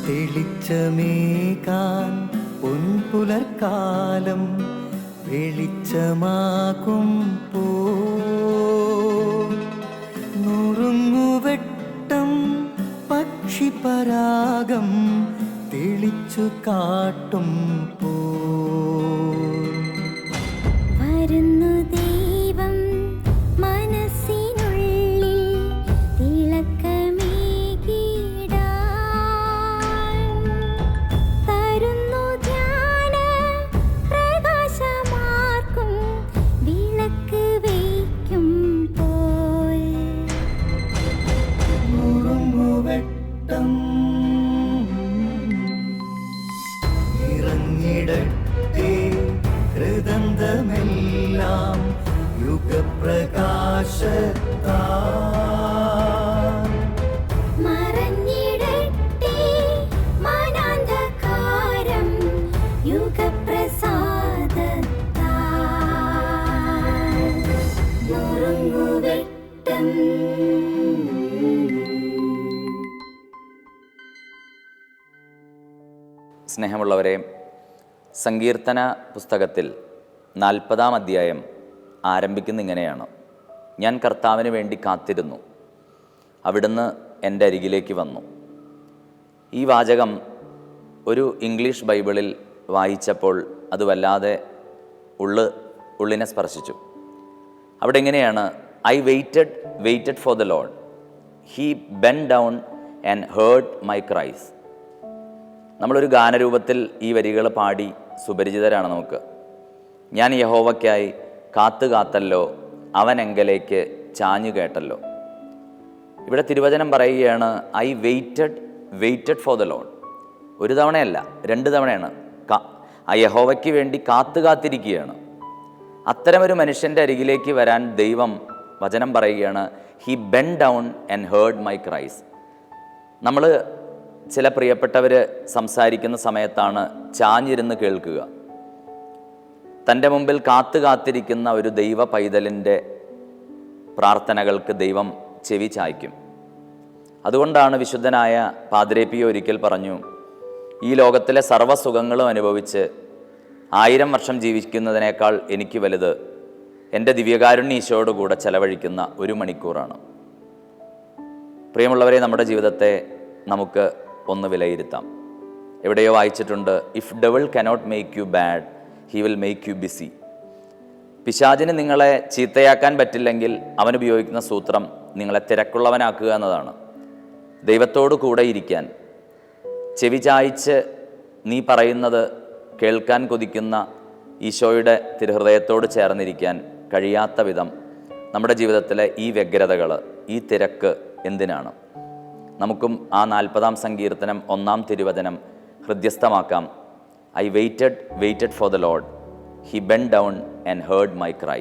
തെളിച്ചമേകാൻ പൊൻപുലർക്കാലം വെളിച്ചമാകും നുറുങ്ങുവെട്ടം പക്ഷിപരാഗം തെളിച്ചു കാട്ടും വരുന്നു ദൈവം മനസ്സിനുള്ളിൽ തിളക്കമേകിടാൻ തരുന്നു ധ്യാന പ്രകാശമാർക്കും വിളക്ക് വയ്ക്കും പോൽ നുറുങ്ങുവെട്ടം ഇറങ്ങിടട്ടെ ഹൃദന്തമെല്ലാം യുഗപ്രകാശത്താൽ മറഞ്ഞിടട്ടെ മനാന്ധകാരം യുഗപ്രസാദത്താൽ നുറുങ്ങുവെട്ടം. സ്നേഹമുള്ളവരെ, സങ്കീർത്തന പുസ്തകത്തിൽ 40-ാം അധ്യായം ആരംഭിക്കുന്ന ഇങ്ങനെയാണ്: ഞാൻ കർത്താവിന് വേണ്ടി കാത്തിരുന്നു, അവിടുന്ന് എൻ്റെ അരികിലേക്ക് വന്നു. ഈ വാചകം ഒരു ഇംഗ്ലീഷ് ബൈബിളിൽ വായിച്ചപ്പോൾ അത് വല്ലാതെ ഉള്ളിനെ സ്പർശിച്ചു. അവിടെ ഇങ്ങനെയാണ്: I waited for the Lord, he bend down and heard my cries. നമ്മളൊരു ഗാനരൂപത്തിൽ ഈ വരികൾ പാടി സുപരിചിതരാണ് നമുക്ക്. ഞാൻ യഹോവയ്ക്കായി കാത്തല്ലോ, അവൻ എങ്കലേക്ക് ചാഞ്ഞു കേട്ടല്ലോ. ഇവിടെ തിരുവചനം പറയുകയാണ്, I waited for the Lord. ഒരു തവണയല്ല, 2 തവണയാണ്. ആ യഹോവയ്ക്ക് വേണ്ടി കാത്തിരിക്കുകയാണ്. അത്തരമൊരു മനുഷ്യൻ്റെ അരികിലേക്ക് വരാൻ ദൈവം വചനം പറയുകയാണ്, he bend down and heard my cries. നമ്മൾ ചില പ്രിയപ്പെട്ടവർ സംസാരിക്കുന്ന സമയത്താണ് ചാഞ്ഞിരുന്ന് കേൾക്കുക. തൻ്റെ മുമ്പിൽ കാത്തിരിക്കുന്ന ഒരു ദൈവ പൈതലിൻ്റെ പ്രാർത്ഥനകൾക്ക് ദൈവം ചെവി ചായ്ക്കും. അതുകൊണ്ടാണ് വിശുദ്ധനായ പാദ്രേ പിയോ ഒരിക്കൽ പറഞ്ഞു, ഈ ലോകത്തിലെ സർവ്വസുഖങ്ങളും അനുഭവിച്ച് 1000 വർഷം ജീവിക്കുന്നതിനേക്കാൾ എനിക്ക് വലുത് എൻ്റെ ദിവ്യകാരുണ്യ ഈശോയോട് കൂടെ ചെലവഴിക്കുന്ന 1 മണിക്കൂറാണ്. പ്രിയമുള്ളവരെ, നമ്മുടെ ജീവിതത്തെ നമുക്ക് ഒന്ന് വിലയിരുത്താം. എവിടെയോ വായിച്ചിട്ടുണ്ട്, if devil cannot make you bad, he will make you busy. പിശാചിന് നിങ്ങളെ ചീത്തയാക്കാൻ പറ്റില്ലെങ്കിൽ അവൻ ഉപയോഗിക്കുന്ന സൂത്രം നിങ്ങളെ തിരക്കുള്ളവനാക്കുക എന്നതാണ്. ദൈവത്തോടു കൂടെ ഇരിക്കാൻ, ചെവി ചായ്ച്ച് നീ പറയുന്നത് കേൾക്കാൻ കൊതിക്കുന്ന ഈശോയുടെ തിരുഹൃദയത്തോട് ചേർന്നിരിക്കാൻ കഴിയാത്ത വിധം നമ്മുടെ ജീവിതത്തിലെ ഈ വ്യഗ്രതകൾ, ഈ തിരക്ക് എന്തിനാണ്? നമുക്കും ആ 40-ാം സങ്കീർത്തനം 1-ാം തിരുവചനം ഹൃദ്യസ്ഥമാക്കാം. I waited for the Lord, he bend down and heard my cry.